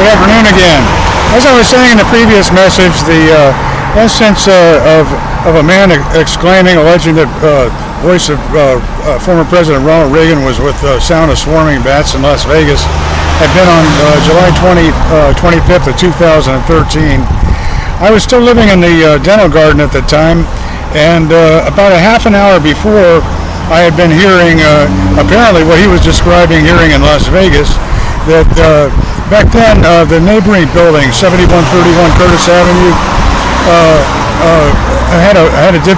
Good afternoon again. As I was saying in the previous message, the essence of a man exclaiming, alleging that voice of former President Ronald Reagan was with the sound of swarming bats in Las Vegas had been on July 25th of 2013. I was still living in the dental garden at the time, and about a half an hour before, I had been hearing apparently what he was describing hearing in Las Vegas, that back then the neighboring building, 7131 Curtis Avenue,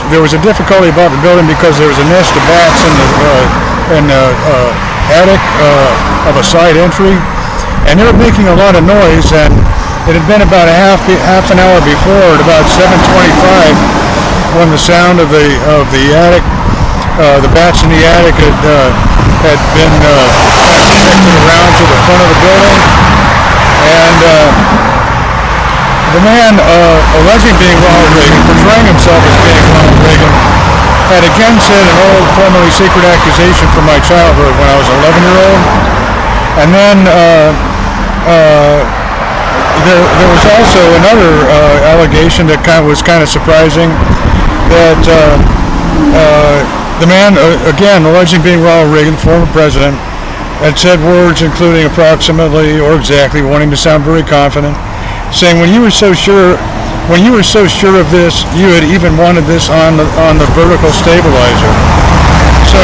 there was a difficulty about the building because there was a nest of bats in the attic of a side entry, and they were making a lot of noise. And it had been about a half an hour before, at about 7:25, when the sound of the attic, the bats in the attic had been shifted around to the front of the building, and the man alleging being Ronald Reagan, portraying himself as being Ronald Reagan, had again said an old, formerly secret accusation from my childhood when I was an 11-year-old. And then there was also another allegation that was kind of surprising, that the man, again, alleging being Ronald Reagan, former president, had said words including approximately or exactly, wanting to sound very confident, saying when you were so sure of this, you had even wanted this on the vertical stabilizer. So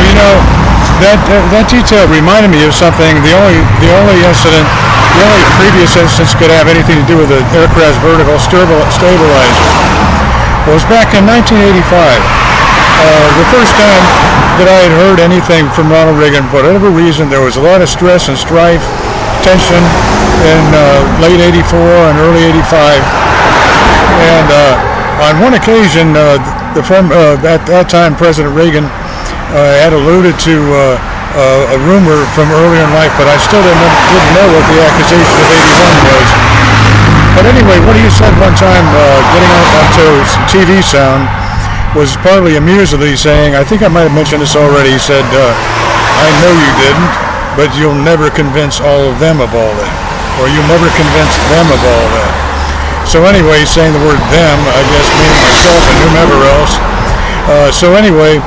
that detail reminded me of something. The only previous instance could have anything to do with the aircraft's vertical stabilizer. It was back in 1985. The first time that I had heard anything from Ronald Reagan. For whatever reason, there was a lot of stress and strife, tension in late 84 and early 85. And on one occasion, at that time, President Reagan had alluded to a rumor from earlier in life, but I still didn't know what the accusation of 81 was. But anyway, what he said one time, getting onto TV sound, was partly amusedly saying, I think I might have mentioned this already, he said, I know you didn't, but you'll never convince all of them of all that, or you'll never convince them of all that. So anyway, saying the word them, I guess meaning myself and whomever else. So anyway,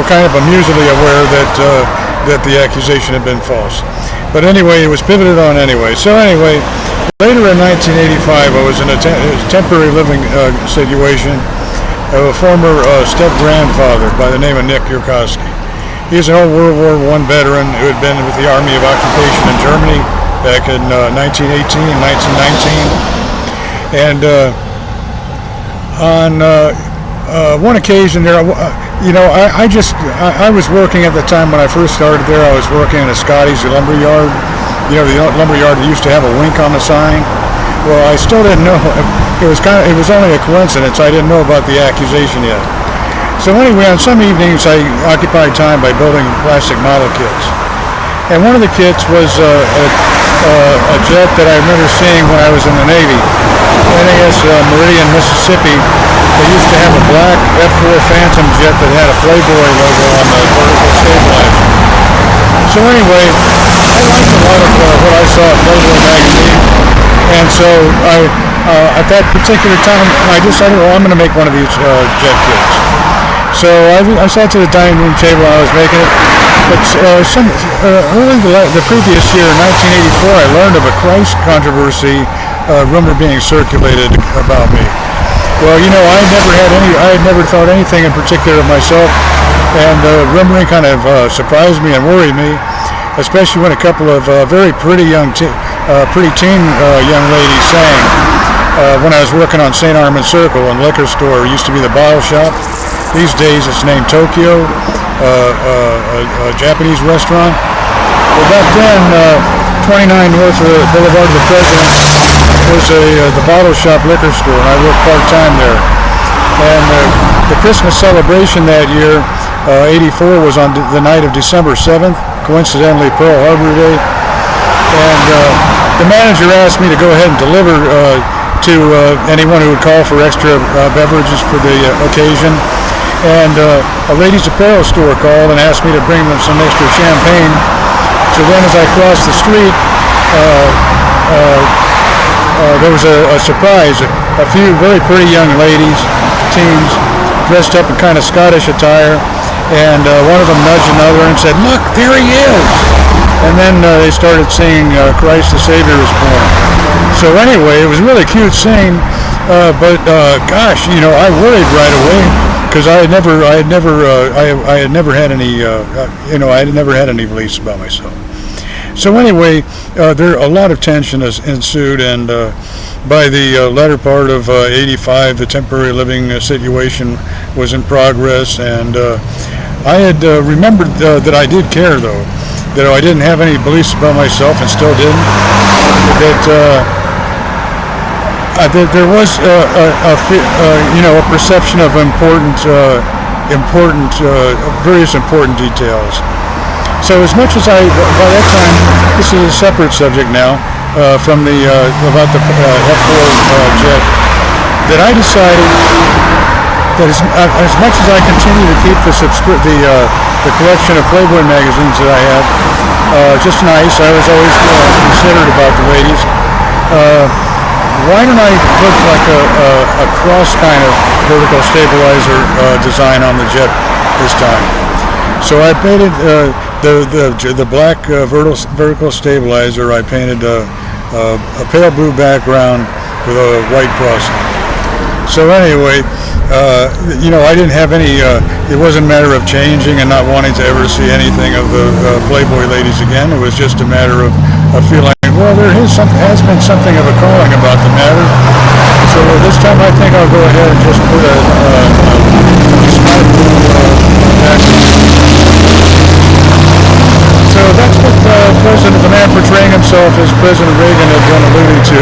kind of amusedly aware that the accusation had been false. But anyway, it was pivoted on anyway. So anyway, later in 1985, I was in a temporary living situation of a former step-grandfather by the name of Nick Yurkowski. He's an old World War I veteran who had been with the Army of Occupation in Germany back in 1918 and 1919. And on one occasion there, I was working at the time when I first started there. I was working in a Scotty's lumber yard. The lumber yard that used to have a wink on the sign. Well, I still didn't know. It was only a coincidence. I didn't know about the accusation yet. So anyway, on some evenings I occupied time by building plastic model kits. And one of the kits was a jet that I remember seeing when I was in the Navy. NAS Meridian, Mississippi. They used to have a black F-4 Phantom jet that had a Playboy logo on the vertical stabilizer. So anyway, I liked a lot of what I saw at Playboy magazine. And so at that particular time, I decided, well, I'm going to make one of these jet kits. So I sat to the dining room table and I was making it. But early the previous year, 1984, I learned of a Christ controversy rumor being circulated about me. Well, I had never thought anything in particular of myself, and the rumoring kind of surprised me and worried me, especially when a couple of very pretty teen young ladies sang when I was working on St. Armand Circle and liquor store. It used to be the bottle shop. These days it's named Tokyo, a Japanese restaurant. Well, back then, 29 North Boulevard of the President was the bottle shop liquor store, and I worked part-time there. And the Christmas celebration that year, 84, was on the night of December 7th, coincidentally Pearl Harbor Day. And the manager asked me to go ahead and deliver to anyone who would call for extra beverages for the occasion. And a ladies' apparel store called and asked me to bring them some extra champagne. So then as I crossed the street, there was a surprise. A few very pretty young ladies, teens, dressed up in kind of Scottish attire, and one of them nudged another and said, "Look, there he is!" And then they started singing "Christ the Savior is Born." So anyway, it was a really cute scene, but gosh, I worried right away because I had never had any beliefs about myself. So anyway, there a lot of tension has ensued, and by the latter part of '85, the temporary living situation was in progress, and I had remembered that I did care, though, that I didn't have any beliefs about myself, and still didn't. That there was a perception of various important details. So as much as by that time, this is a separate subject now from about the F4 jet, that I decided that as much as I continue to keep the collection of Playboy magazines that I had, just nice, I was always considerate about the ladies. Why don't I put like a cross kind of vertical stabilizer design on the jet this time? So I painted the black vertical stabilizer. I painted a pale blue background with a white crossing. So anyway, I didn't have any. It wasn't a matter of changing and not wanting to ever see anything of the Playboy ladies again. It was just a matter of feeling, well, there has been something of a calling about the matter. So this time I think I'll go ahead and just put a smart blue background. So that's what the man portraying himself as President Reagan had been alluding to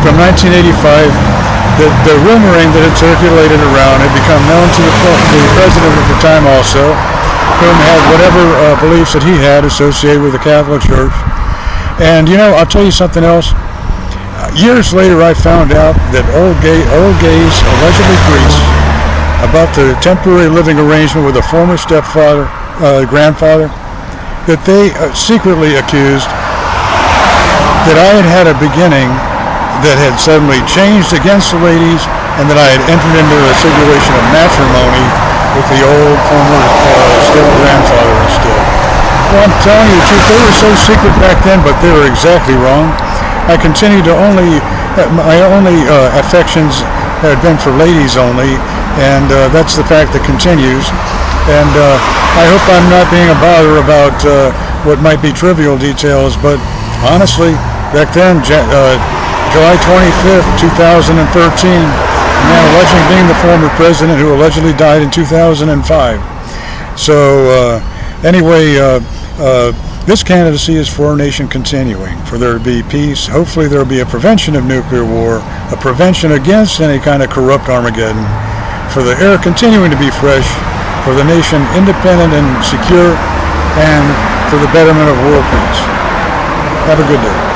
from 1985. The rumoring that had circulated around had become known to the president at the time also, whom had whatever beliefs that he had associated with the Catholic Church. And I'll tell you something else. Years later, I found out that old gays, allegedly priests, about the temporary living arrangement with a former grandfather, that they secretly accused that I had a beginning that had suddenly changed against the ladies, and that I had entered into a situation of matrimony with the old former grandfather instead. Well, I'm telling you the truth, they were so secret back then, but they were exactly wrong. I continued to my only affections had been for ladies only, and that's the fact that continues. And I hope I'm not being a bother about what might be trivial details, but honestly, back then, July 25th, 2013, the man alleging being the former president who allegedly died in 2005. So anyway, this candidacy is for our nation continuing, for there to be peace. Hopefully there will be a prevention of nuclear war, a prevention against any kind of corrupt Armageddon, for the air continuing to be fresh, for the nation independent and secure, and for the betterment of world peace. Have a good day.